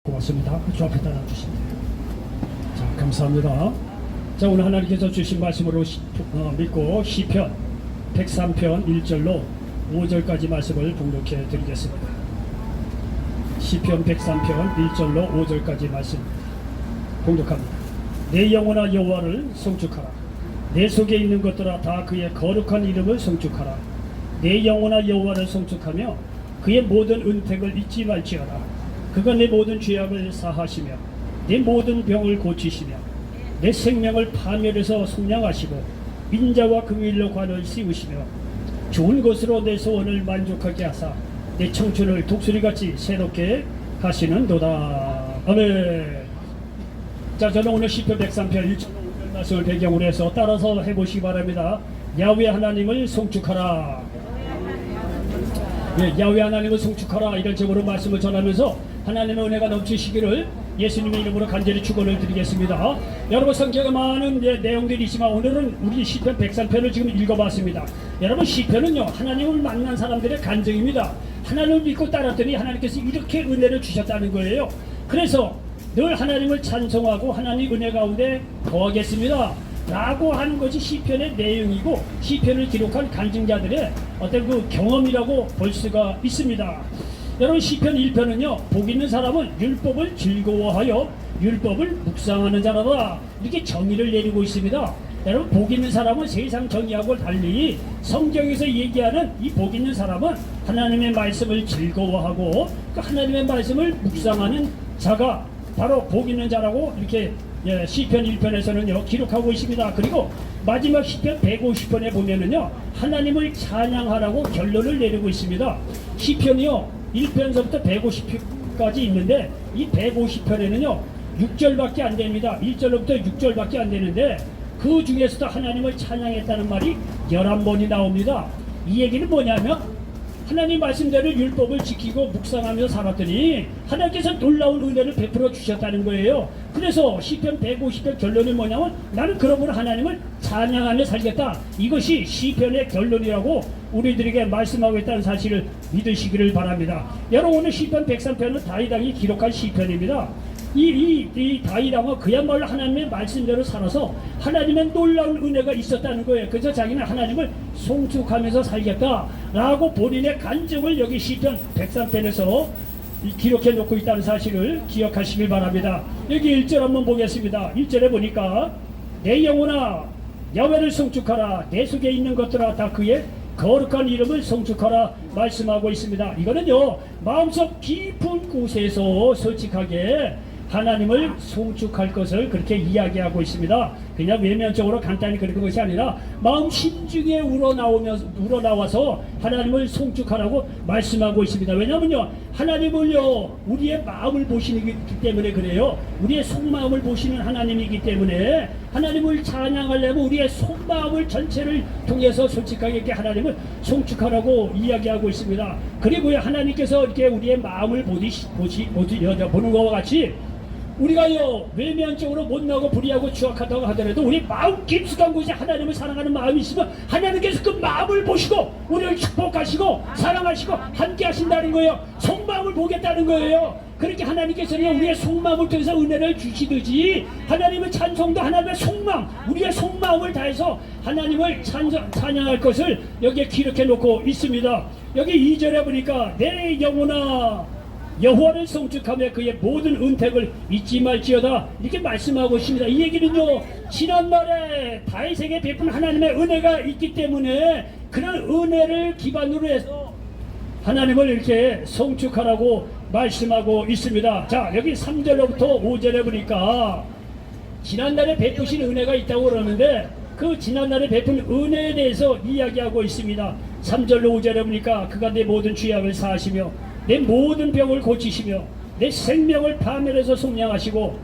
고맙습니다. 주 앞에 따라주시면 돼요. 자, 감사합니다. 자, 오늘 하나님께서 주신 말씀으로 믿고 시편 103편 1절로 5절까지 말씀을 봉독해 드리겠습니다. 시편 103편 1절로 5절까지 말씀 봉독합니다. 내 영혼아 여호와를 송축하라. 내 속에 있는 것들아 다 그의 거룩한 이름을 송축하라. 내 영혼아 여호와를 송축하며 그의 모든 은택을 잊지 말지어다. 그가 내 모든 죄악을 사하시며 내 모든 병을 고치시며 내 생명을 파멸해서 속량하시고 인자와 긍휼로 관을 씌우시며 좋은 것으로 내 소원을 만족하게 하사 내 청춘을 독수리같이 새롭게 하시는도다. 아멘. 자, 저는 오늘 시편 103편 1절 말씀을 배경으로 해서 따라서 해보시기 바랍니다. 야훼 하나님을 송축하라. 예, 야훼 하나님을 송축하라, 이런 제목으로 말씀을 전하면서 하나님의 은혜가 넘치시기를 예수님의 이름으로 간절히 축원을 드리겠습니다. 여러분, 성경에 많은 내용들이 있지만 오늘은 우리 시편 103편을 지금 읽어봤습니다. 여러분, 시편은요 하나님을 만난 사람들의 간증입니다. 하나님을 믿고 따랐더니 하나님께서 이렇게 은혜를 주셨다는 거예요. 그래서 늘 하나님을 찬송하고 하나님 은혜 가운데 거하겠습니다 라고 하는 것이 시편의 내용이고 시편을 기록한 간증자들의 어떤 그 경험이라고 볼 수가 있습니다. 여러분, 시편 1편은요 복 있는 사람은 율법을 즐거워하여 율법을 묵상하는 자라다, 이렇게 정의를 내리고 있습니다. 여러분, 복 있는 사람은 세상 정의하고 달리 성경에서 얘기하는 이 복 있는 사람은 하나님의 말씀을 즐거워하고 그 하나님의 말씀을 묵상하는 자가 바로 복 있는 자라고 이렇게 시편 1편에서는요 기록하고 있습니다. 그리고 마지막 시편 150편에 보면은요 하나님을 찬양하라고 결론을 내리고 있습니다. 시편이요 1편서부터 150편까지 있는데 이 150편에는요 6절밖에 안 됩니다. 1절로부터 6절밖에 안 되는데 그 중에서도 하나님을 찬양했다는 말이 11번이 나옵니다. 이 얘기는 뭐냐면 하나님 말씀대로 율법을 지키고 묵상하며 살았더니 하나님께서 놀라운 은혜를 베풀어 주셨다는 거예요. 그래서 시편 150편 결론이 뭐냐면 나는 그러므로 하나님을 찬양하며 살겠다, 이것이 시편의 결론이라고 우리들에게 말씀하고 있다는 사실을 믿으시기를 바랍니다. 여러분, 오늘 시편 103편은 다윗왕이 기록한 시편입니다. 이 다윗왕은 그야말로 하나님의 말씀대로 살아서 하나님의 놀라운 은혜가 있었다는 거예요. 그래서 자기는 하나님을 송축하면서 살겠다라고 본인의 간증을 여기 시편 103편에서 기록해 놓고 있다는 사실을 기억하시길 바랍니다. 여기 1절 한번 보겠습니다. 1절에 보니까 내 영혼아 야훼를 송축하라. 내 속에 있는 것들아 다 그의 거룩한 이름을 송축하라 말씀하고 있습니다. 이거는요 마음속 깊은 곳에서 솔직하게 하나님을 송축할 것을 그렇게 이야기하고 있습니다. 그냥 외면적으로 간단히 그런 것이 아니라 마음 심중에 우러나와서 하나님을 송축하라고 말씀하고 있습니다. 왜냐하면요 하나님을요 우리의 마음을 보시기 때문에 그래요. 우리의 속마음을 보시는 하나님이기 때문에 하나님을 찬양하려면 우리의 속마음을 전체를 통해서 솔직하게 이렇게 하나님을 송축하라고 이야기하고 있습니다. 그리고요 하나님께서 이렇게 우리의 마음을 보는 것과 같이 우리가요 외면적으로 못나고 불의하고 추악하다고 하더라도 우리 마음 깊숙한 곳에 하나님을 사랑하는 마음이 있으면 하나님께서 그 마음을 보시고 우리를 축복하시고 사랑하시고 함께 하신다는 거예요. 속마음을 보겠다는 거예요. 그렇게 하나님께서는 우리의 속마음을 통해서 은혜를 주시듯이 하나님의 찬송도 하나님의 속마음, 우리의 속마음을 다해서 하나님을 찬양할 것을 여기에 기록해 놓고 있습니다. 여기 2절에 보니까 내 영혼아 여호와를 송축하며 그의 모든 은택을 잊지 말지어다, 이렇게 말씀하고 있습니다. 이 얘기는요 지난날에 다윗에게 베푼 하나님의 은혜가 있기 때문에 그런 은혜를 기반으로 해서 하나님을 이렇게 송축하라고 말씀하고 있습니다. 자, 여기 3절로부터 5절에 보니까 지난날에 베푸신 은혜가 있다고 그러는데 그 지난날에 베푼 은혜에 대해서 이야기하고 있습니다. 3절로 5절에 보니까 그가 내 모든 죄악을 사하시며 내 모든 병을 고치시며 내 생명을 파멸해서 속량하시고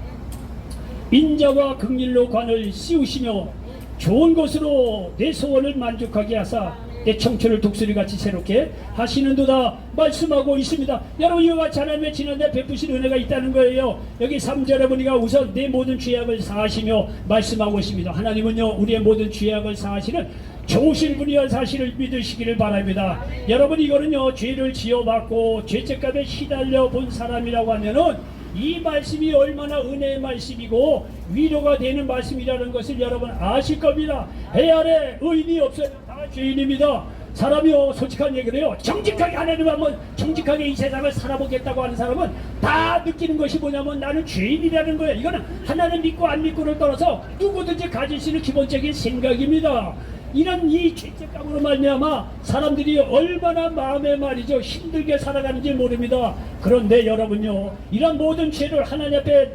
인자와 긍휼로 관을 씌우시며 좋은 것으로 내 소원을 만족하게 하사 내 청춘을 독수리같이 새롭게 하시는도다 말씀하고 있습니다. 여러분, 이와 같이 하나님의 지난해 베푸신 은혜가 있다는 거예요. 여기 3절에 보니까 우선 내 모든 죄악을 사하시며 말씀하고 있습니다. 하나님은요 우리의 모든 죄악을 사하시는 좋으신 분이란 사실을 믿으시기를 바랍니다. 여러분, 이거는요 죄를 지어받고 죄책감에 시달려 본 사람이라고 하면은 이 말씀이 얼마나 은혜의 말씀이고 위로가 되는 말씀이라는 것을 여러분 아실 겁니다. 해 아래 의인이 없어요. 다 죄인입니다. 사람이요, 솔직한 얘기를 해요. 정직하게 하나님 한번 정직하게 이 세상을 살아보겠다고 하는 사람은 다 느끼는 것이 뭐냐면 나는 죄인이라는 거예요. 이거는 하나님 믿고 안 믿고를 떠나서 누구든지 가질 수 있는 기본적인 생각입니다. 이런 이 죄책감으로 말미암아 사람들이 얼마나 마음에 말이죠 힘들게 살아가는지 모릅니다. 그런데 여러분요, 이런 모든 죄를 하나님 앞에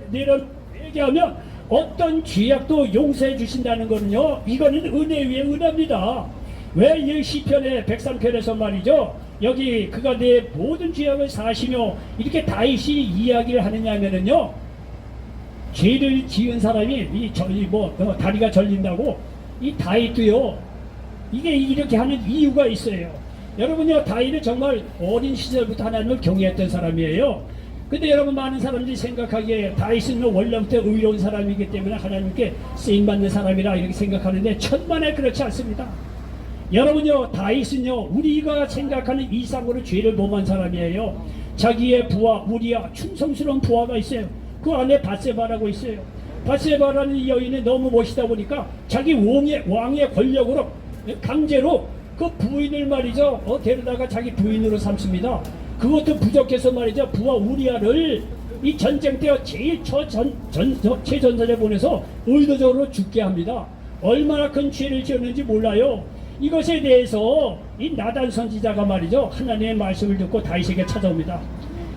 얘기하면 어떤 죄악도 용서해 주신다는 거는요, 이거는 은혜 위에 은혜입니다. 왜 이 시편의 103편에서 말이죠, 여기 그가 내 모든 죄악을 사시며 이렇게 다윗이 이야기를 하느냐 하면은요, 죄를 지은 사람이 다리가 절린다고 이 다윗도요 이게 이렇게 하는 이유가 있어요. 여러분요, 다윗은 정말 어린 시절부터 하나님을 경외했던 사람이에요. 근데 여러분, 많은 사람들이 생각하기에 다윗은 원래부터 의로운 사람이기 때문에 하나님께 쓰임받는 사람이라 이렇게 생각하는데 천만에 그렇지 않습니다. 여러분요, 다윗은요 우리가 생각하는 이상으로 죄를 범한 사람이에요. 자기의 부하 우리야, 충성스러운 부하가 있어요. 그 안에 밧세바라고 있어요. 밧세바라는 이 여인이 너무 멋있다 보니까 자기 왕의 권력으로 강제로 그 부인을 말이죠 데려다가 자기 부인으로 삼습니다. 그것도 부족해서 말이죠, 부하 우리야를 이 전쟁 때 제일 최전선에 보내서 의도적으로 죽게 합니다. 얼마나 큰 죄를 지었는지 몰라요. 이것에 대해서 이 나단 선지자가 말이죠 하나님의 말씀을 듣고 다윗에게 찾아옵니다.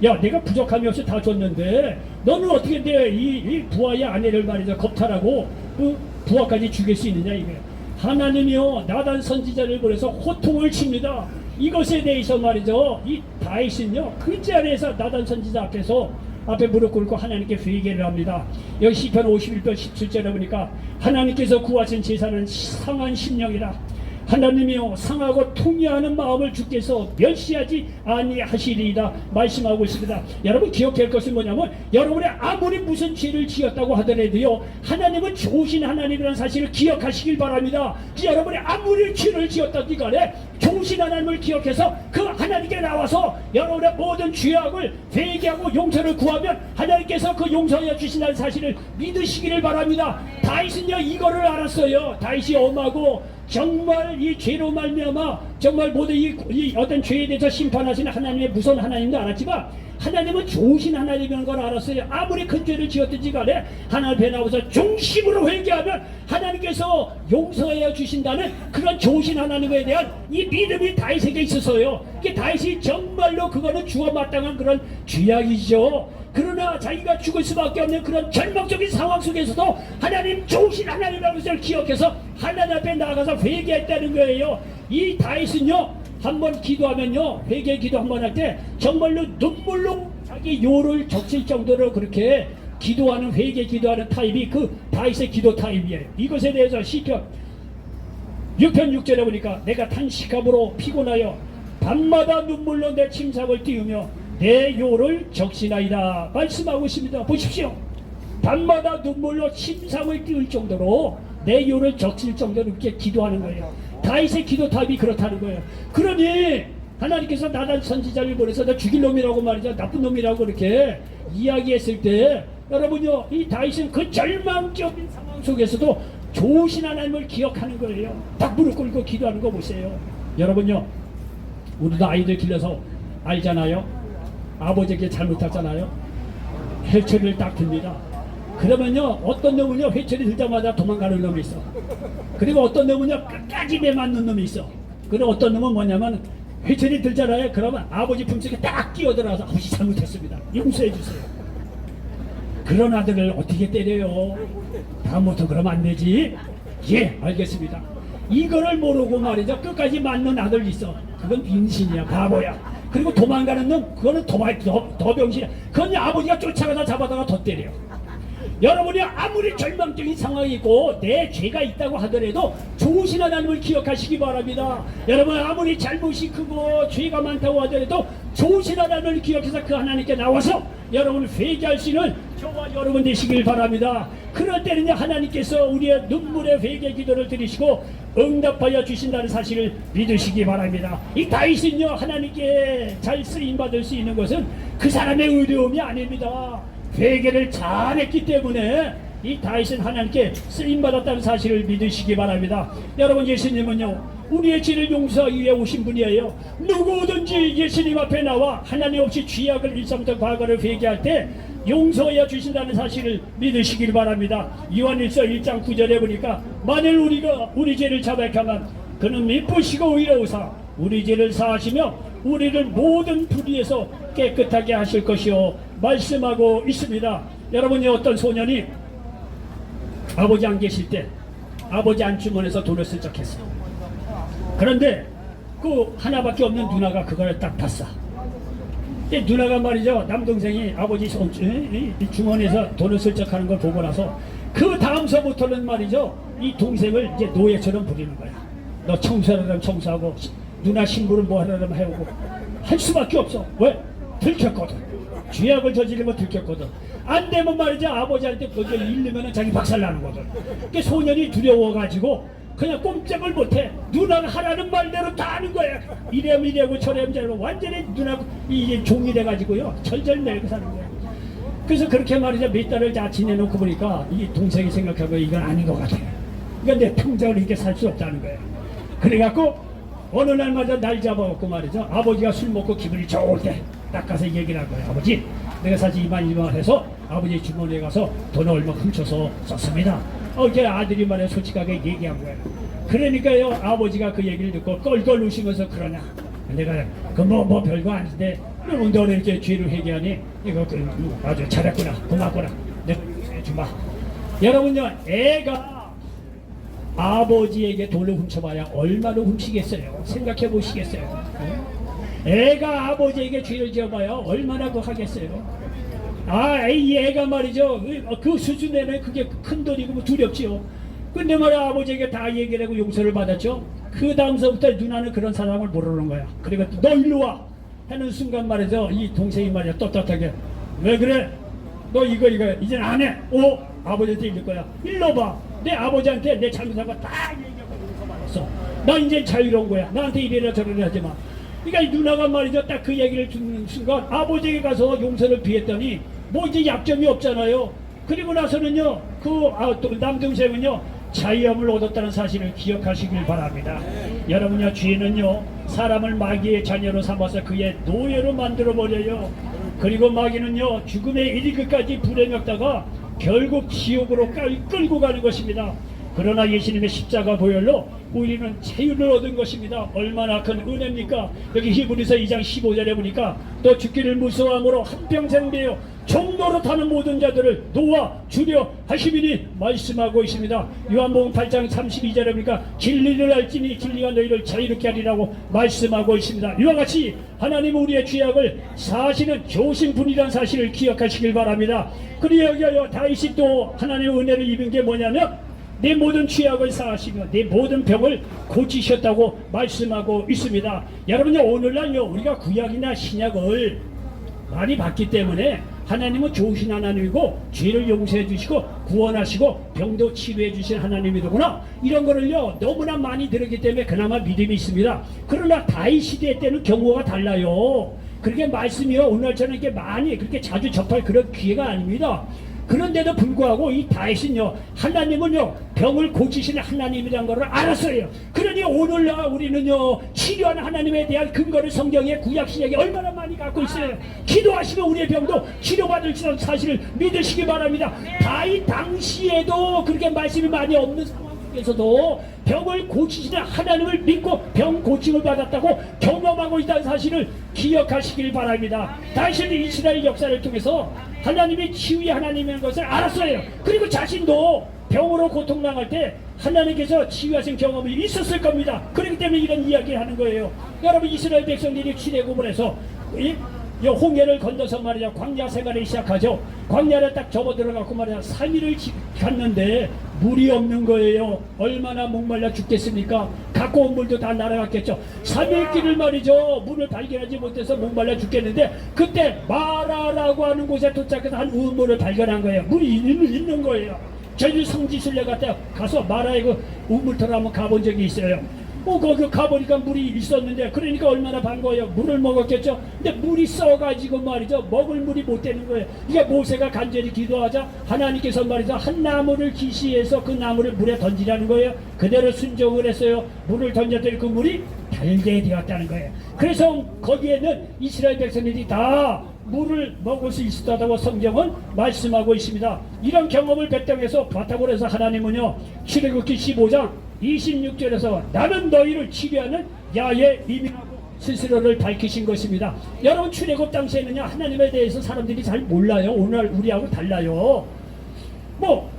야, 내가 부족함이 없이 다 줬는데 너는 어떻게 이 부하의 아내를 말이죠 겁탈하고 그 부하까지 죽일 수 있느냐 이거예요. 하나님이요 나단 선지자를 보내서 호통을 칩니다. 이것에 대해서 말이죠 이 다윗은요 그 자리에서 나단 선지자 앞에 무릎 꿇고 하나님께 회개를 합니다. 여기 시편 51편 17절에 보니까 하나님께서 구하신 제사는 상한 심령이라 하나님이요 상하고 통회하는 마음을 주께서 멸시하지 아니하시리이다 말씀하고 있습니다. 여러분 기억할 것은 뭐냐면, 여러분이 아무리 무슨 죄를 지었다고 하더라도요 하나님은 좋으신 하나님이라는 사실을 기억하시길 바랍니다. 여러분이 아무리 죄를 지었다기 간에 좋으신 하나님을 기억해서 그 하나님께 나와서 여러분의 모든 죄악을 회개하고 용서를 구하면 하나님께서 그 용서해 주신다는 사실을 믿으시기를 바랍니다. 다윗은요 이거를 알았어요. 다윗이 엄하고 정말 이 죄로 말미암아 정말 모두 이 어떤 죄에 대해서 심판하시는 하나님의 무서운 하나님도 알았지만 하나님은 좋으신 하나님이라는 걸 알았어요. 아무리 큰 죄를 지었든지 간에 하나님 앞에 나와서 중심으로 회개하면 하나님께서 용서해 주신다는 그런 좋으신 하나님에 대한 이 믿음이 다윗에게 있어서요. 이게 다윗이 정말로 그거는 주어 마땅한 그런 죄악이죠. 그러나 자기가 죽을 수밖에 없는 그런 절망적인 상황 속에서도 하나님 좋으신 하나님이라는 것을 기억해서 하나님 앞에 나가서 회개했다는 거예요. 이 다윗은요 한번 기도하면요 회개 기도 한번 할 때 정말로 눈물로 자기 요를 적실 정도로 그렇게 기도하는 회개 기도하는 타입이 그 다윗의 기도 타입이에요. 이것에 대해서 시편 6편 6절에 보니까 내가 탄식함으로 피곤하여 밤마다 눈물로 내 침상을 띄우며 내 요를 적시나이다 말씀하고 있습니다. 보십시오. 밤마다 눈물로 침상을 띄울 정도로 내 요를 적실 정도로 이렇게 기도하는 거예요. 다윗의 기도 타입이 그렇다는 거예요. 그러니 하나님께서 나단 선지자를 보내서 너 죽일 놈이라고 말이죠, 나쁜 놈이라고 이렇게 이야기했을 때 여러분요 이 다윗은 그 절망적인 상황 속에서도 좋으신 하나님을 기억하는 거예요. 딱 무릎 꿇고 기도하는 거 보세요. 여러분요 우리도 아이들 길러서 알잖아요. 아버지에게 잘못했잖아요. 회초리를 딱 듭니다. 그러면요 어떤 놈은요 회초리 들자마자 도망가는 놈이 있어. 그리고 어떤 놈은요 끝까지 내맞는 놈이 있어. 그리고 어떤 놈은 뭐냐면 회초리 들잖아요. 그러면 아버지 품속에 딱 끼어들어서 아버지 잘못했습니다, 용서해 주세요. 그런 아들을 어떻게 때려요? 다음부터 그러면 안 되지. 예, 알겠습니다. 이거를 모르고 말이죠 끝까지 맞는 아들 있어. 그건 빙신이야, 바보야. 그리고 도망가는 놈, 그거는 더 병신이야. 그건 아버지가 쫓아가다 잡아다가 더 때려. 여러분이 아무리 절망적인 상황이 있고 내 죄가 있다고 하더라도 좋으신 하나님을 기억하시기 바랍니다. 여러분 아무리 잘못이 크고 죄가 많다고 하더라도 좋으신 하나님을 기억해서 그 하나님께 나와서 여러분을 회개할 수 있는 저와 여러분 되시길 바랍니다. 그럴 때는요 하나님께서 우리의 눈물의 회개 기도를 들으시고 응답하여 주신다는 사실을 믿으시기 바랍니다. 이 다윗은요 하나님께 잘 쓰임받을 수 있는 것은 그 사람의 의로움이 아닙니다. 회개를 잘했기 때문에 이 다윗은 하나님께 쓰임받았다는 사실을 믿으시기 바랍니다. 여러분, 예수님은요 우리의 죄를 용서하기 위해 오신 분이에요. 누구든지 예수님 앞에 나와 하나님 없이 죄악을 일삼던 과거를 회개할 때 용서하여 주신다는 사실을 믿으시길 바랍니다. 요한일서 1장 9절에 보니까 만일 우리가 우리 죄를 자백하면 그는 미쁘시고 의로우사 우리 죄를 사하시며 우리를 모든 불의에서 깨끗하게 하실 것이요 말씀하고 있습니다. 여러분이 어떤 소년이 아버지 안 계실 때 아버지 안주머니에서 돈을 슬쩍 했어. 그런데 그 하나밖에 없는 누나가 그걸 딱 봤어. 이 누나가 말이죠, 남동생이 아버지 주머니에서 돈을 슬쩍 하는 걸 보고 나서 그 다음서부터는 말이죠, 이 동생을 이제 노예처럼 부리는 거야. 너 청소하려면 청소하고 누나 신부를 뭐 하려면 해오고 할 수밖에 없어. 왜? 들켰거든. 죄악을 저지르면 들켰거든. 안 되면 말이죠, 아버지한테 그걸 잃으면 자기 박살나는 거든. 그 소년이 두려워가지고 그냥 꼼짝을 못해. 누나가 하라는 말대로 다 하는 거야. 이래면 이래고 저래면 저래고 완전히 누나 이제 종이 돼가지고요 절절매고 사는 거야. 그래서 그렇게 말이죠 몇 달을 다 지내놓고 보니까 이 동생이 생각하고 이건 아닌 것 같아. 그러니까 내 평생을 이렇게 살 수 없다는 거야. 그래갖고 어느 날마다 날 잡아갖고 말이죠, 아버지가 술 먹고 기분이 좋을 때 딱 가서 얘기를 한 거야. 아버지, 내가 사실 이만 해서 아버지 주머니에 가서 돈 얼마 훔쳐서 썼습니다. 이렇게 아들이 말해 솔직하게 얘기한 거예요. 그러니까요 아버지가 그 얘기를 듣고 껄껄 웃으면서 그러냐, 내가 그 뭐 별거 아닌데 너는 이렇게 죄를 회개하니 이거 아주 잘했구나, 고맙구나, 내가 해주마. 여러분요, 애가 아버지에게 돈을 훔쳐봐야 얼마나 훔치겠어요? 생각해 보시겠어요? 애가 아버지에게 죄를 지어봐야 얼마나 그 하겠어요? 이 애가 말이죠, 그 수준에는 그게 큰 돈이고 뭐 두렵지요. 근데 말이야 아버지에게 다 얘기를 하고 용서를 받았죠. 그 다음서부터 누나는 그런 사람을 모르는 거야. 그리고 너 일로 와 하는 순간 말이죠, 이 동생이 말이야 떳떳하게 왜 그래? 너 이거 이제 안 해. 아버지한테 이럴 거야. 일로 봐. 내 아버지한테 내 잘못한 거 다 얘기하고 용서 받았어. 나 이제 자유로운 거야. 나한테 이래라 저래라 하지 마. 그러니까 이 누나가 말이죠 딱 그 얘기를 듣는 순간 아버지에게 가서 용서를 비했더니 뭐 이제 약점이 없잖아요. 그리고 나서는요 또 남동생은요 자유함을 얻었다는 사실을 기억하시길 바랍니다. 여러분요, 죄는요 사람을 마귀의 자녀로 삼아서 그의 노예로 만들어 버려요. 그리고 마귀는요 죽음의 이르기까지 불에 먹다가 결국 지옥으로 끌고 가는 것입니다. 그러나 예수님의 십자가 보혈로 우리는 자유를 얻은 것입니다. 얼마나 큰 은혜입니까? 여기 히브리서 2장 15절에 보니까 또 죽기를 무서워함으로 한평생 매여 종로로 타는 모든 자들을 놓아 주려 하시미니 말씀하고 있습니다. 요한복음 8장 32절에 보니까 진리를 알지니 진리가 너희를 자유롭게 하리라고 말씀하고 있습니다. 이와 같이 하나님은 우리의 죄악을 사시는 좋으신 분이라는 사실을 기억하시길 바랍니다. 그리고 여기 다윗이 또 하나님의 은혜를 입은 게 뭐냐면 내 모든 죄악을 사하시며 내 모든 병을 고치셨다고 말씀하고 있습니다. 여러분요, 오늘날요 우리가 구약이나 신약을 많이 봤기 때문에 하나님은 좋으신 하나님이고 죄를 용서해 주시고 구원하시고 병도 치료해 주신 하나님이더구나, 이런 거를요 너무나 많이 들었기 때문에 그나마 믿음이 있습니다. 그러나 다윗 시대 때는 경우가 달라요. 그렇게 말씀이요 오늘 저는 이렇게 많이 그렇게 자주 접할 그런 기회가 아닙니다. 그런데도 불구하고 이 다윗은요 하나님은요 병을 고치시는 하나님이라는 것을 알았어요. 그러니 오늘날 우리는요 치료하는 하나님에 대한 근거를 성경에 구약 신약에 얼마나 많이 갖고 있어요. 기도하시면 우리의 병도 치료받을 수 있는 사실을 믿으시기 바랍니다. 다윗 당시에도 그렇게 말씀이 많이 없는 상황 속에서도 병을 고치시는 하나님을 믿고 병 고침을 받았다고 경험하고 있다는 사실을 기억하시길 바랍니다. 다윗은 이스라엘 역사를 통해서 하나님이 치유의 하나님인 것을 알았어요. 그리고 자신도 병으로 고통당할 때 하나님께서 치유하신 경험이 있었을 겁니다. 그렇기 때문에 이런 이야기를 하는 거예요. 여러분, 이스라엘 백성들이 출애굽을 해서 홍해를 건너서 말이야 광야 생활을 시작하죠. 광야를 딱 접어 들어가고 말이야 3일을 갔는데 물이 없는 거예요. 얼마나 목말라 죽겠습니까? 갖고 온 물도 다 날아갔겠죠. 3일 길을 말이죠 물을 발견하지 못해서 목말라 죽겠는데 그때 마라라고 하는 곳에 도착해서 한 우물을 발견한 거예요. 물이 있는 거예요. 저희 성지순례 갔다 가서 마라의 그 우물터를 한번 가본 적이 있어요. 거기 가보니까 물이 있었는데, 그러니까 얼마나 반가워요. 물을 먹었겠죠. 근데 물이 써가지고 말이죠, 먹을 물이 못 되는 거예요. 이게 모세가 간절히 기도하자 하나님께서 말이죠, 한 나무를 지시해서 그 나무를 물에 던지라는 거예요. 그대로 순종을 했어요. 물을 던졌더니 그 물이 달게 되었다는 거예요. 그래서 거기에는 이스라엘 백성들이 다 물을 먹을 수 있었다고 성경은 말씀하고 있습니다. 이런 경험을 배경에서 바탕으로 해서 하나님은요, 출애굽기 15장 26절에서 나는 너희를 치료하는 야의 이민하고 스스로를 밝히신 것입니다. 여러분, 출애굽 당시에는요, 하나님에 대해서 사람들이 잘 몰라요. 오늘 우리하고 달라요.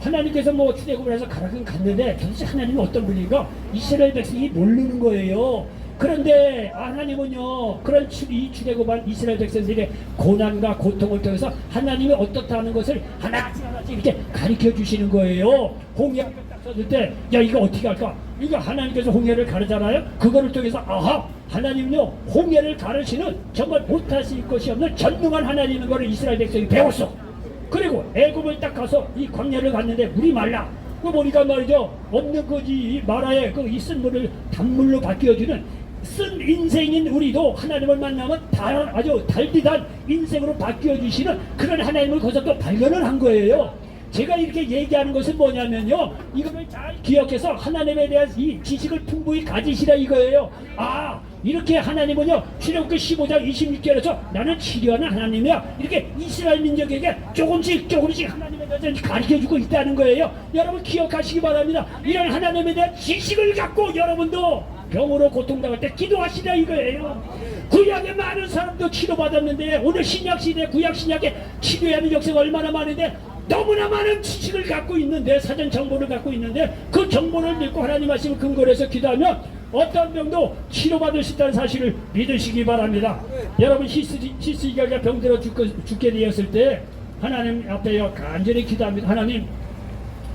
하나님께서 출애굽을 해서 가라긴 갔는데 도대체 하나님이 어떤 분인가 이스라엘 백성이 모르는 거예요. 그런데 하나님은요, 그런 이 출애굽한 이스라엘 백성들의 고난과 고통을 통해서 하나님이 어떻다는 것을 하나씩 이렇게 가르쳐 주시는 거예요. 홍해를 딱 썼을 때, 야, 이거 어떻게 할까? 이거 하나님께서 홍해를 가르잖아요. 그거를 통해서 아하, 하나님은요, 홍해를 가르치는 정말 못하실 것이 없는 전능한 하나님인 거를 이스라엘 백성이 배웠어. 그리고 애굽을 딱 가서 이 광야를 갔는데 물이 말라. 그 보니까 말이죠, 없는 거지, 마라에 이 쓴 물을 단물로 바뀌어주는 쓴 인생인 우리도 하나님을 만나면 아주 달디단 인생으로 바뀌어주시는 그런 하나님을 거기서 또 발견을 한 거예요. 제가 이렇게 얘기하는 것은 뭐냐면요, 이거를 잘 기억해서 하나님에 대한 이 지식을 풍부히 가지시라 이거예요. 이렇게 하나님은요, 출애굽기 15장 26절에서 나는 치료하는 하나님이야, 이렇게 이스라엘 민족에게 조금씩 하나님에 대해서 가르쳐주고 있다는 거예요. 여러분 기억하시기 바랍니다. 이런 하나님에 대한 지식을 갖고 여러분도 병으로 고통당할 때 기도하시라 이거예요. 구약에 많은 사람도 치료받았는데, 오늘 신약시대 구약 신약에 치료하는 역사가 얼마나 많은데, 너무나 많은 지식을 갖고 있는데, 사전 정보를 갖고 있는데, 그 정보를 믿고 하나님 말씀을 근거로 해서 기도하면 어떤 병도 치료받을 수 있다는 사실을 믿으시기 바랍니다. 여러분, 히스기야가 병들어 죽게 되었을 때 하나님 앞에 간절히 기도합니다. 하나님,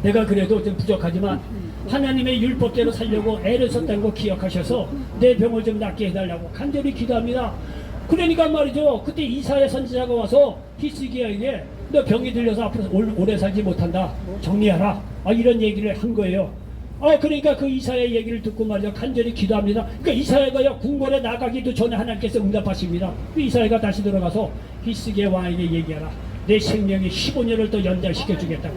내가 그래도 좀 부족하지만 하나님의 율법대로 살려고 애를 썼다는 거 기억하셔서 내 병을 좀 낫게 해달라고 간절히 기도합니다. 그러니까 말이죠, 그때 이사야 선지자가 와서 히스기야에게 너 병이 들려서 앞으로 오래 살지 못한다, 정리하라, 이런 얘기를 한 거예요. 그러니까 그 이사야의 얘기를 듣고 말이죠, 간절히 기도합니다. 그러니까 이사야가요, 궁궐에 나가기도 전에 하나님께서 응답하십니다. 그 이사야가 다시 들어가서 히스기야 왕에게 얘기하라, 내 생명이 15년을 더 연장시켜 주겠다고.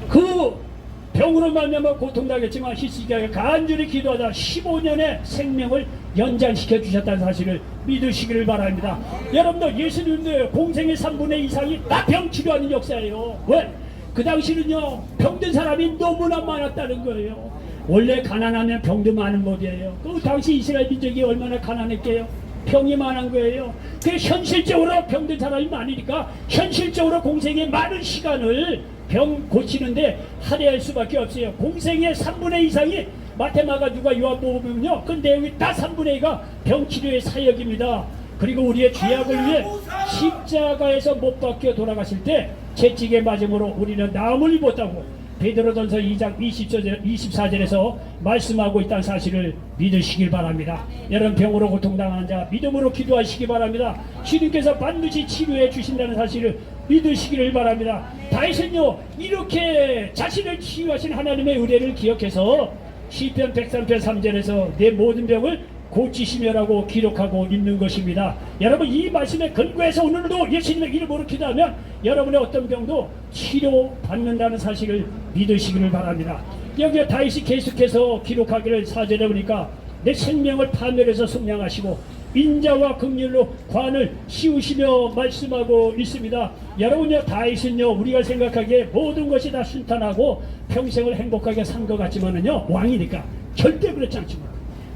그 병으로 말미암아 고통당했지만 히스기야가 간절히 기도하다 15년의 생명을 연장시켜 주셨다는 사실을 믿으시기를 바랍니다. 여러분들, 예수님도 공생의 3분의 2 이상이 다 병 치료하는 역사예요. 왜? 그 당시는요, 병든 사람이 너무나 많았다는 거예요. 원래 가난하면 병도 많은 법이에요. 그 당시 이스라엘 민족이 얼마나 가난했게요. 병이 많은 거예요. 그 현실적으로 병든 사람이 많으니까 현실적으로 공생의 많은 시간을 병 고치는데 할애할 수밖에 없어요. 공생의 3분의 2 이상이 마테마가 누가 요한복음은요, 그 내용이 다 3분의 2가 병치료의 사역입니다. 그리고 우리의 죄악을 위해 십자가에서 못 박혀 돌아가실 때 채찍에 맞음으로 우리는 나음을 입었다고 베드로전서 2장 24절에서 말씀하고 있다는 사실을 믿으시길 바랍니다. 여러분, 병으로 고통당하는 자 믿음으로 기도하시기 바랍니다. 주님께서 반드시 치료해 주신다는 사실을 믿으시기를 바랍니다. 다윗은요, 이렇게 자신을 치유하신 하나님의 의뢰를 기억해서 시편 103편 3절에서 내 모든 병을 고치시며라고 기록하고 있는 것입니다. 여러분, 이 말씀에 근거해서 오늘도 예수님의 이름으로 기도하면 여러분의 어떤 병도 치료받는다는 사실을 믿으시기를 바랍니다. 여기에 다윗이 계속해서 기록하기를 4절에 보니까 내 생명을 파멸해서 속량하시고 인자와 긍휼로 관을 씌우시며 말씀하고 있습니다. 여러분요, 다윗은요, 우리가 생각하기에 모든 것이 다 순탄하고 평생을 행복하게 산 것 같지만은요, 왕이니까 절대 그렇지 않습니다.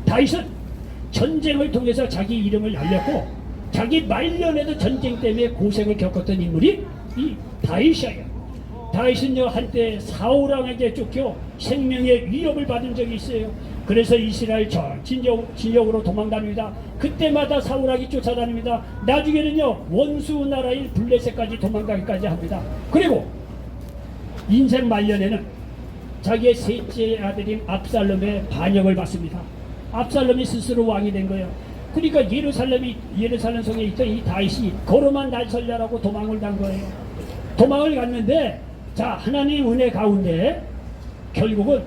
다윗은 전쟁을 통해서 자기 이름을 알렸고, 자기 말년에도 전쟁 때문에 고생을 겪었던 인물이 이 다윗이에요. 다윗은요, 한때 사울왕에게 쫓겨 생명의 위협을 받은 적이 있어요. 그래서 이스라엘 전 진영으로 도망다닙니다. 그때마다 사울왕이 쫓아다닙니다. 나중에는요, 원수 나라인 블레셋까지 도망가기까지 합니다. 그리고 인생 말년에는 자기의 셋째 아들인 압살롬의 반역을 받습니다. 압살롬이 스스로 왕이 된 거예요. 그러니까 예루살렘 성에 있던 이 다윗이 걸어만 날 살려라고 도망을 간 거예요. 도망을 갔는데, 자, 하나님 은혜 가운데 결국은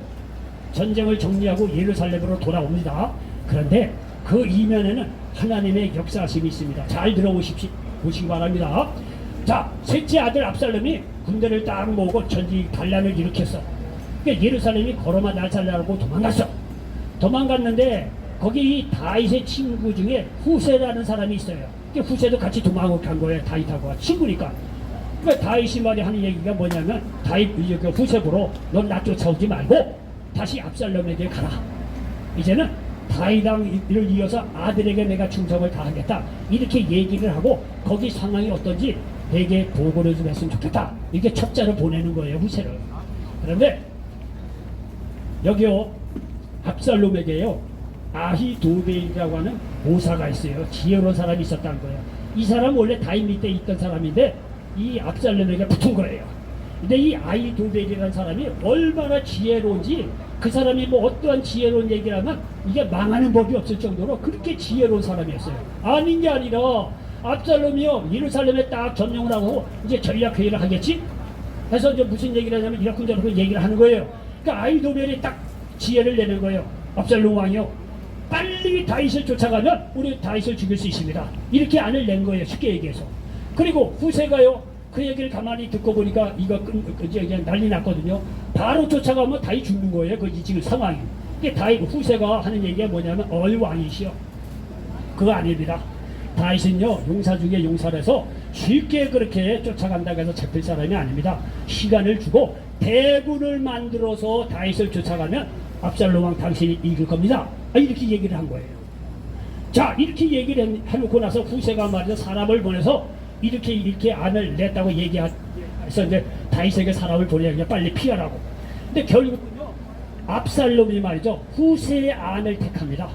전쟁을 정리하고 예루살렘으로 돌아옵니다. 그런데 그 이면에는 하나님의 역사심이 있습니다. 잘 들어보시기 바랍니다. 자, 셋째 아들 압살롬이 군대를 딱 모으고 전지 반란을 일으켰어. 그러니까 예루살렘이 걸어만 날 살라고 도망갔어. 도망갔는데 거기 이 다윗의 친구 중에 후세라는 사람이 있어요. 그러니까 후세도 같이 도망을 간 거예요. 다윗하고 친구니까. 그러니까 다윗이 말이 하는 얘기가 뭐냐면 다윗 그 후세 보러 넌 나 쫓아오지 말고 다시 압살롬에게 가라. 이제는 다윗을 이어서 아들에게 내가 충성을 다하겠다. 이렇게 얘기를 하고 거기 상황이 어떤지 내게 보고를 좀 했으면 좋겠다. 이렇게 첩자를 보내는 거예요. 후세를. 그런데 여기요 압살롬에게요 아히도벨이라고 하는 모사가 있어요. 지혜로운 사람이 있었다는 거예요. 이 사람 원래 다윗 밑에 있던 사람인데 이 압살롬에게 붙은 거예요. 근데 이 아히도벨이라는 사람이 얼마나 지혜로운지 그 사람이 뭐 어떠한 지혜로운 얘기를 하면 이게 망하는 법이 없을 정도로 그렇게 지혜로운 사람이었어요. 아닌 게 아니라 압살롬이요 예루살렘에 딱 점령을 하고 이제 전략회의를 하겠지. 그래서 이제 무슨 얘기를 하냐면 이렇게 얘기를 하는 거예요. 그러니까 아히도벨이 딱 지혜를 내는 거예요. 압살롬 왕이요 빨리 다윗을 쫓아가면 우리 다윗을 죽일 수 있습니다. 이렇게 안을 낸 거예요. 쉽게 얘기해서. 그리고 후세가요 그 얘기를 가만히 듣고 보니까 이거 그냥 난리 났거든요. 바로 쫓아가면 다윗 죽는 거예요. 그 지금 상황이. 이게 다윗 후세가 하는 얘기가 뭐냐면 왕이시여. 그거 아닙니다. 다윗은요 용사 중에 용사라서 쉽게 그렇게 쫓아간다고 해서 잡힐 사람이 아닙니다. 시간을 주고 대군을 만들어서 다윗을 쫓아가면 압살롬 왕 당신이 이길 겁니다. 이렇게 얘기를 한 거예요. 자 이렇게 얘기를 해놓고 나서 후세가 말이죠 사람을 보내서 이렇게 안을 냈다고 얘기해서 이제 다윗에게 사람을 보내야 빨리 피하라고. 근데 결국은요 압살롬이 말이죠 후세의 안을 택합니다.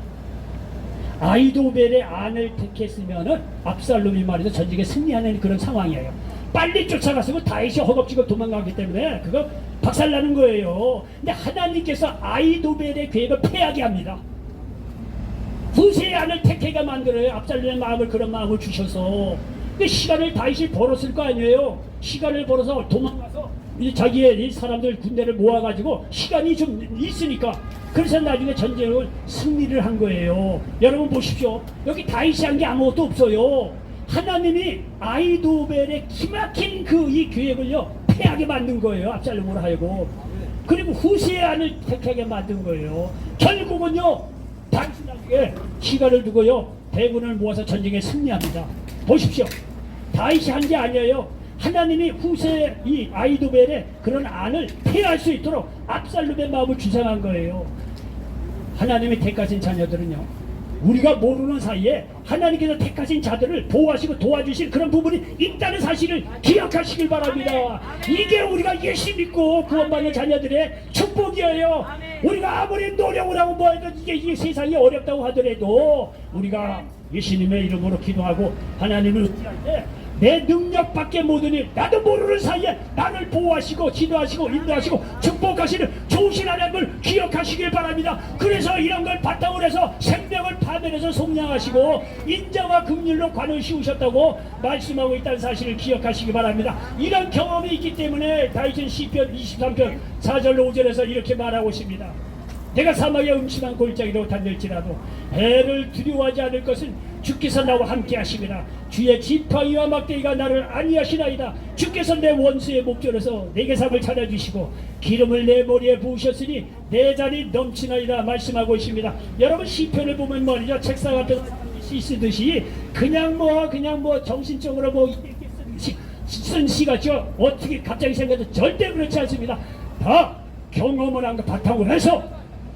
아히도벨의 안을 택했으면은 압살롬이 말이죠 전쟁에 승리하는 그런 상황이에요. 빨리 쫓아갔으면 다윗이 허겁지겁 도망가기 때문에 그거 박살나는 거예요. 근데 하나님께서 아히도벨의 계획을 패하게 합니다. 후세의 안을 택해가 만들어요. 압살롬의 마음을 그런 마음을 주셔서. 근데 시간을 다윗이 벌었을 거 아니에요. 시간을 벌어서 도망가서 이제 자기의 사람들 군대를 모아가지고 시간이 좀 있으니까 그래서 나중에 전쟁을 승리를 한 거예요. 여러분 보십시오. 여기 다윗이 한 게 아무것도 없어요. 하나님이 아히도벨의 기막힌 이 계획을요 패하게 만든 거예요. 압살롬으로 하여금. 그리고 후세의 안을 택하게 만든 거예요. 결국은요 다윗이 나중에 시간을 두고요 대군을 모아서 전쟁에 승리합니다. 보십시오. 다윗이 한 게 아니에요. 하나님이 후세 이 아히도벨의 그런 안을 패할 수 있도록 압살롬의 마음을 주장한 거예요. 하나님이 택하신 자녀들은요 우리가 모르는 사이에 하나님께서 택하신 자들을 보호하시고 도와주실 그런 부분이 있다는 사실을 기억하시길 바랍니다. 이게 우리가 예수 믿고 구원받는 자녀들의 축복이에요. 우리가 아무리 노력을 하고 뭐 해도 이게 세상이 어렵다고 하더라도 우리가 예수님의 이름으로 기도하고 하나님을 의지할 때 내 능력밖에 못하니 나도 모르는 사이에 나를 보호하시고 지도하시고 인도하시고 축복하시는 좋으신 하나님을 기억하시길 바랍니다. 그래서 이런 걸 바탕으로 해서 생명을 파멸해서 속량하시고 인자와 긍휼로 관을 씌우셨다고 말씀하고 있다는 사실을 기억하시기 바랍니다. 이런 경험이 있기 때문에 다윗은 시편 23편 4절로 5절에서 이렇게 말하고 있습니다. 내가 사막의 음침한 골짜기로 다닐지라도 해를 두려워하지 않을 것은 주께서 나와 함께 하심이라. 주의 지팡이와 막대기가 나를 안위하시나이다. 주께서 내 원수의 목전에서 내게 상을 차려주시고 기름을 내 머리에 부으셨으니 내 잔이 넘치나이다 말씀하고 있습니다. 여러분 시편을 보면 말이죠 책상 앞에 시 쓰듯이 그냥 뭐 정신적으로 뭐 쓴 시 같죠. 어떻게 갑자기 생각해도 절대 그렇지 않습니다. 다 경험을 한 거 바탕으로 해서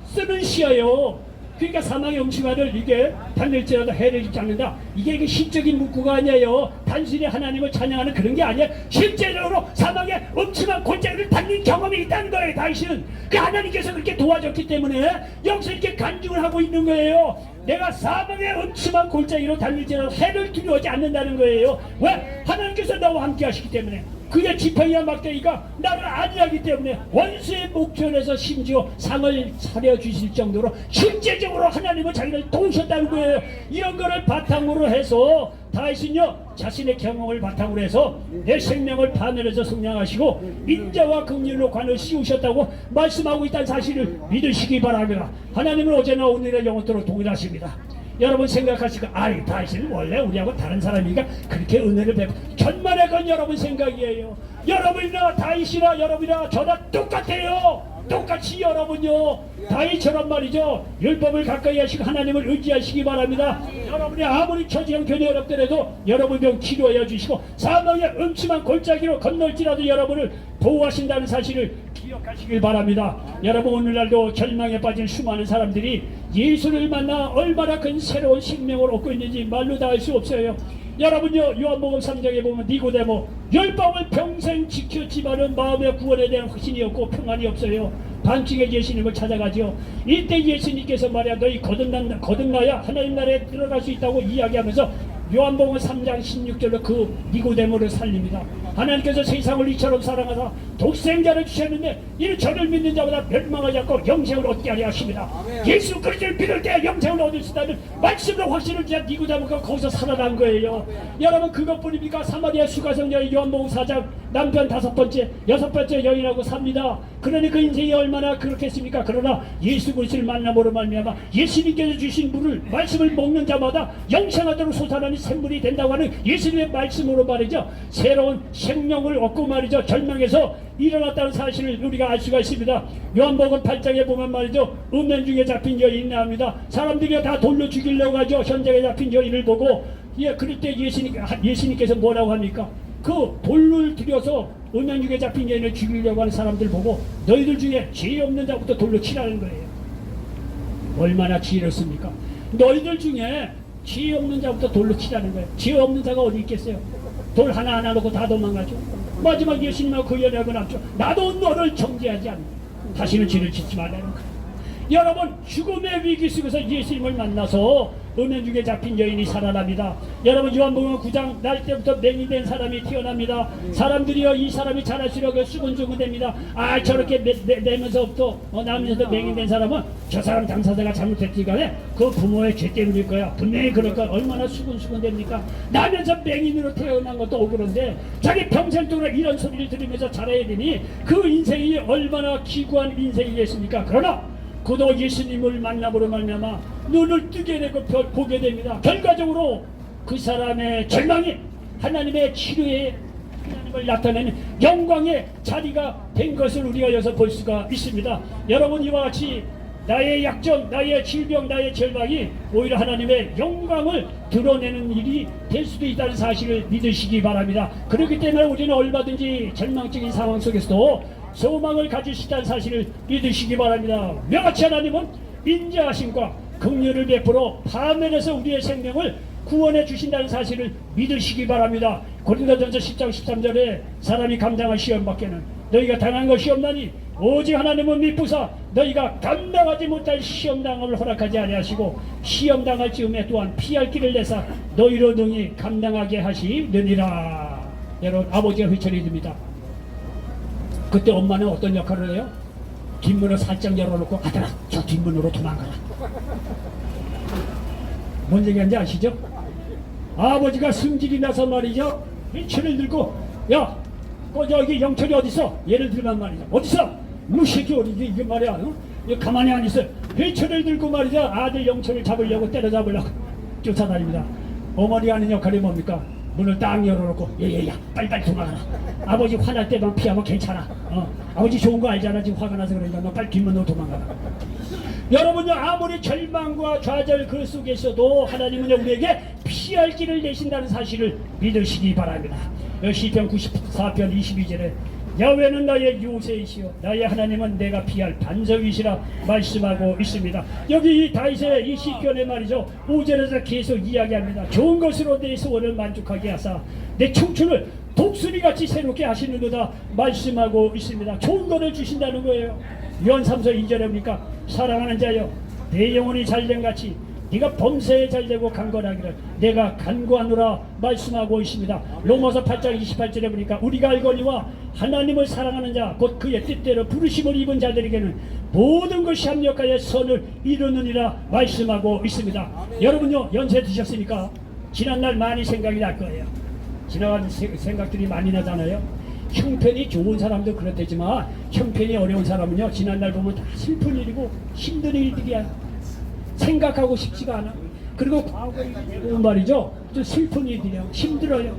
쓰는 시예요. 그러니까 사망의 음침한을 이게 달릴지라도 해를 입지 않는다. 이게 시적인 문구가 아니에요. 단순히 하나님을 찬양하는 그런 게 아니에요. 실제적으로 사망의 음침한 골짜기를 달린 경험이 있다는 거예요. 다윗은 그 하나님께서 그렇게 도와줬기 때문에 여기서 이렇게 간증을 하고 있는 거예요. 내가 사망의 음침한 골짜기로 달릴지라도 해를 두려워하지 않는다는 거예요. 왜? 하나님께서 나와 함께 하시기 때문에. 그의 지팡이와 막대기가 나를 안위하기 때문에 원수의 목전에서 심지어 상을 차려주실 정도로 실제적으로 하나님은 자기를 도우셨다는 거예요. 이런 거를 바탕으로 해서 다윗은요 자신의 경험을 바탕으로 해서 내 생명을 파멸해서 성량하시고 인자와 긍휼로 관을 씌우셨다고 말씀하고 있다는 사실을 믿으시기 바랍니다. 하나님은 어제나 오늘의 영원토록 동일하십니다. 여러분 생각하시고 아이 다윗은 원래 우리하고 다른 사람이니까 그렇게 은혜를 베풀 천만의 건 여러분 생각이에요. 여러분이나 다윗이나 여러분이나 저나 똑같아요. 똑같이 여러분요 다윗처럼 말이죠 율법을 가까이 하시고 하나님을 의지하시기 바랍니다. 여러분이 아무리 처지형 견해 어렵더라도 여러분 병 치료해 주시고 사망의 음침한 골짜기로 건널지라도 여러분을 보호하신다는 사실을 기억하시길 바랍니다. 여러분 오늘날도 절망에 빠진 수많은 사람들이 예수를 만나 얼마나 큰 새로운 생명을 얻고 있는지 말로 다 알 수 없어요. 여러분요 요한복음 3장에 보면 니고데모 율법을 평생 지켰지만은 마음의 구원에 대한 확신이 없고 평안이 없어요. 반쪽에 예수님을 찾아가죠. 이때 예수님께서 말이야 너희 거듭나야 하나님 나라에 들어갈 수 있다고 이야기하면서 요한복음 3장 16절로 그 니고데모를 살립니다. 하나님께서 세상을 이처럼 사랑하사 독생자를 주셨는데 이는 저를 믿는 자보다 멸망하지 않고 영생을 얻게 하려 하십니다. 예수 그리스도를 믿을 때 영생을 얻을 수 있다는 말씀으로 확신을 주자 니고데모가 거기서 살아난 거예요. 여러분 그것뿐입니까? 사마리아 수가성 여인 요한복음 4장 남편 5번째 6번째 여인하고 삽니다. 그러니 그 인생이 얼마나 그렇겠습니까? 그러나 예수 그리스도를 만남으로 말미암아 예수님께서 주신 물을 말씀을 먹는 자마다 영생하도록 솟아나는 샘물이 된다고 하는 예수님의 말씀으로 말이죠 새로운 생명을 얻고 말이죠 절망에서 일어났다는 사실을 우리가 알 수가 있습니다. 요한복음 8장에 보면 말이죠 음란 중에 잡힌 여인이 나옵니다. 사람들이 다 돌로 죽이려고 하죠. 현장에 잡힌 여인을 보고 그럴 때 예수님께서 뭐라고 합니까? 그 돌을 들여서 음란 중에 잡힌 여인을 죽이려고 하는 사람들 보고 너희들 중에 죄 없는 자부터 돌로 치라는 거예요. 얼마나 지혜롭습니까? 너희들 중에 죄 없는 자부터 돌로 치라는 거예요. 죄 없는 자가 어디 있겠어요? 돌 하나하나 놓고 다 도망가죠. 마지막 예수님하고 그 연애하고 남죠. 나도 너를 정죄하지 않는다. 다시는 죄를 짓지 말라는 거예요. 여러분 죽음의 위기 속에서 예수님을 만나서 음란 중에 잡힌 여인이 살아납니다. 여러분 요한복음 9장 날 때부터 맹이 된 사람이 태어납니다. 사람들이요 이 사람이 자랄수록 수근수근 됩니다. 아 저렇게 내면서부터 나면서도 맹이 된 사람은 저 사람 당사자가 잘못했지 간에 그 부모의 죄 때문일 거야. 분명히 그럴 거야. 얼마나 수근수근 됩니까? 나면서 맹인으로 태어난 것도 억울한데 자기 평생 동안 이런 소리를 들으면서 자라야 되니 그 인생이 얼마나 기구한 인생이겠습니까? 그러나 그도 예수님을 만남으로 말미암아 눈을 뜨게 되고 보게 됩니다. 결과적으로 그 사람의 절망이 하나님의 치료에 하나님을 나타내는 영광의 자리가 된 것을 우리가 여기서 볼 수가 있습니다. 여러분 이와 같이 나의 약점, 나의 질병, 나의 절망이 오히려 하나님의 영광을 드러내는 일이 될 수도 있다는 사실을 믿으시기 바랍니다. 그렇기 때문에 우리는 얼마든지 절망적인 상황 속에서도 소망을 가질 수 있다는 사실을 믿으시기 바랍니다. 명하치 하나님은 인자하심과 긍휼을 베풀어 파멸해서 우리의 생명을 구원해 주신다는 사실을 믿으시기 바랍니다. 고린도전서 10장 13절에 사람이 감당할 시험 밖에는 너희가 당한 것이 없나니 오직 하나님은 미쁘사 너희가 감당하지 못할 시험당함을 허락하지 아니하시고 시험당할 즈음에 또한 피할 길을 내사 너희로 능히 감당하게 하시느니라. 여러분 아버지가 회초리 듭니다. 그때 엄마는 어떤 역할을 해요? 뒷문을 살짝 열어놓고 아들아 저 뒷문으로 도망가라. 뭔 얘기하는지 아시죠? 아버지가 승질이 나서 말이죠 회초리를 들고 야 저기 영철이 어딨어? 얘를 들면 말이죠 어딨어? 무새끼 어디지 이게 말이야 이거 가만히 안 있어. 회초리를 들고 말이죠 아들 영철을 잡으려고 때려잡으려고 쫓아다닙니다. 어머니가 하는 역할이 뭡니까? 문을 딱 열어놓고 얘야 빨리빨리 도망가라. 아버지 화날 때만 피하면 괜찮아. 아버지 좋은 거 알잖아. 지금 화가 나서 그러니까 너 빨리 뒷문으로 도망가라. 여러분요 아무리 절망과 좌절 그 속에서도 하나님은 우리에게 피할 길을 내신다는 사실을 믿으시기 바랍니다. 시편 94편 22절에 야훼는 나의 요새이시여 나의 하나님은 내가 피할 반석이시라 말씀하고 있습니다. 여기 다윗의 이 시편에 말이죠 5절에서 계속 이야기합니다. 좋은 것으로 내 소원을 만족하게 하사 내 청춘을 독수리같이 새롭게 하시는도다 말씀하고 있습니다. 좋은 것을 주신다는 거예요. 요한 3서 2절에 보니까 사랑하는 자여 내 영혼이 잘됨같이 네가 범사에 잘되고 강건하기를 내가 간구하노라 말씀하고 있습니다. 로마서 8장 28절에 보니까 우리가 알거니와 하나님을 사랑하는 자 곧 그의 뜻대로 부르심을 입은 자들에게는 모든 것이 합력하여 선을 이루느니라 말씀하고 있습니다. 여러분요, 연세 드셨으니까 지난날 많이 생각이 날 거예요. 지나간 생각들이 많이 나잖아요. 형편이 좋은 사람도 그렇대지만 형편이 어려운 사람은요, 지난날 보면 다 슬픈 일이고 힘든 일들이야. 생각하고 싶지가 않아. 그리고 과거에 말이죠, 좀 슬픈 일들이야. 힘들어요.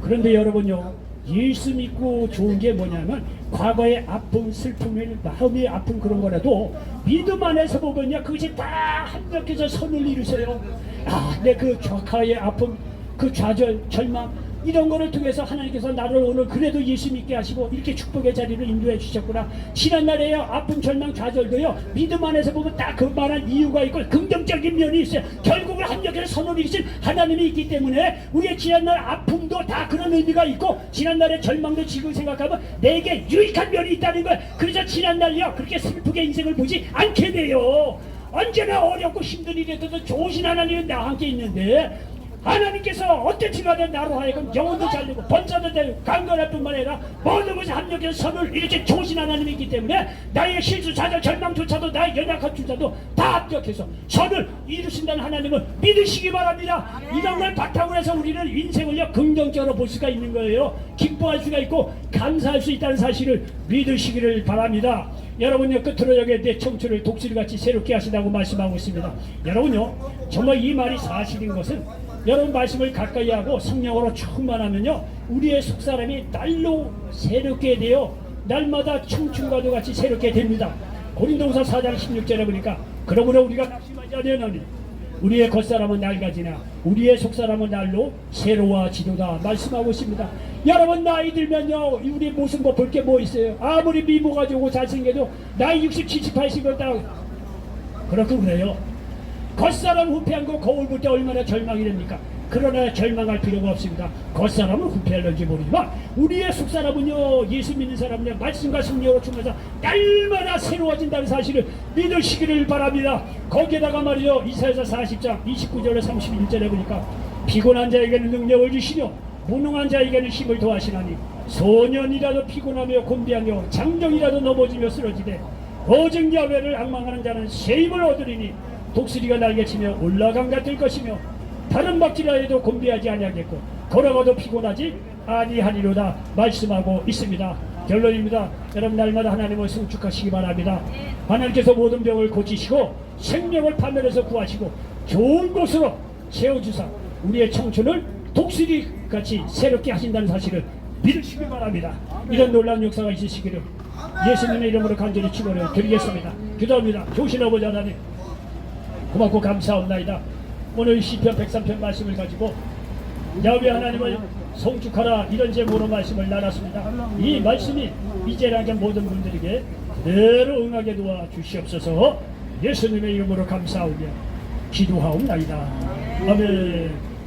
그런데 여러분요, 예수 믿고 좋은 게 뭐냐면 과거의 아픔, 슬픔을 마음이 아픈 그런 거라도 믿음 안에서 보면요, 그것이 다 합력해서 선을 이루세요. 아, 내 그 과거의 아픔, 그 좌절, 절망 이런 거를 통해서 하나님께서 나를 오늘 그래도 예수 믿게 하시고 이렇게 축복의 자리를 인도해 주셨구나. 지난날에요, 아픔, 절망, 좌절도요, 믿음 안에서 보면 딱 그만한 이유가 있고 긍정적인 면이 있어요. 결국은 합력해서 선을 이루신 하나님이 있기 때문에 우리의 지난날 아픔도 다 그런 의미가 있고 지난날의 절망도 지금 생각하면 내게 유익한 면이 있다는 거예요. 그래서 지난날요, 그렇게 슬프게 인생을 보지 않게 돼요. 언제나 어렵고 힘든 일에도 좋으신 하나님은 나와 함께 있는데 하나님께서 어떻게 하든 나로 하여금 영혼도 잘되고 번사도 되고 강건할 뿐만 아니라 모든 것을 합력해서 선을 이렇게 좋으신 하나님이 있기 때문에 나의 실수, 좌절, 절망조차도 나의 연약한 주자도 다 합력해서 선을 이루신다는 하나님을 믿으시기 바랍니다. 이런 걸 바탕으로 해서 우리는 인생을요, 긍정적으로 볼 수가 있는 거예요. 기뻐할 수가 있고 감사할 수 있다는 사실을 믿으시기를 바랍니다. 여러분요, 끝으로 여기에 내 청춘을 독수리같이 새롭게 하신다고 말씀하고 있습니다. 여러분요, 정말 이 말이 사실인 것은 여러분 말씀을 가까이 하고 성령으로 충만하면요, 우리의 속사람이 날로 새롭게 되어 날마다 청춘과도 같이 새롭게 됩니다. 고린도후서 4장 16절에 보니까 그러므로 우리가 낙심하지 아니하노니 우리의 겉사람은 낡아지나 우리의 속사람은 날로 새로워지도다 말씀하고 있습니다. 여러분 나이 들면요, 우리 무슨 뭐 볼 게 뭐 있어요. 아무리 미모가 좋고 잘생겨도 나이 60, 70, 80을 딱 그렇고 그래요. 겉사람 후패한 거 거울 볼 때 얼마나 절망이 됩니까? 그러나 절망할 필요가 없습니다. 겉사람은 후패할는지 모르지만 우리의 속사람은요, 예수 믿는 사람은요, 말씀과 성령으로 충만해서 날마다 새로워진다는 사실을 믿으시기를 바랍니다. 거기에다가 말이요, 이사야서 40장 29절에 31절에 보니까 피곤한 자에게는 능력을 주시며 무능한 자에게는 힘을 더하시나니 소년이라도 피곤하며 곤비하며 장정이라도 넘어지며 쓰러지되 오직 야훼를 앙망하는 자는 새 힘을 얻으리니 독수리가 날개치며 올라간 같을 것이며 다른 박질라 해도 곤비하지 아니하겠고 걸어가도 피곤하지 아니하리로다 말씀하고 있습니다. 결론입니다. 여러분 날마다 하나님을 성축하시기 바랍니다. 하나님께서 모든 병을 고치시고 생명을 파멸해서 구하시고 좋은 곳으로 세워주사 우리의 청춘을 독수리같이 새롭게 하신다는 사실을 믿으시기 바랍니다. 이런 놀라운 역사가 있으시기를 예수님의 이름으로 간절히 축원을 드리겠습니다. 기도합니다. 좋으신 아버지 하나님, 고맙고 감사합니다. 오늘 시편 103편 말씀을 가지고 야훼 하나님을 성축하라 이런 제목으로 말씀을 나눴습니다. 이 말씀이 이제라게 모든 분들에게 그대로 응하게 도와 주시옵소서. 예수님의 이름으로 감사하며 기도하옵나이다. 아멘.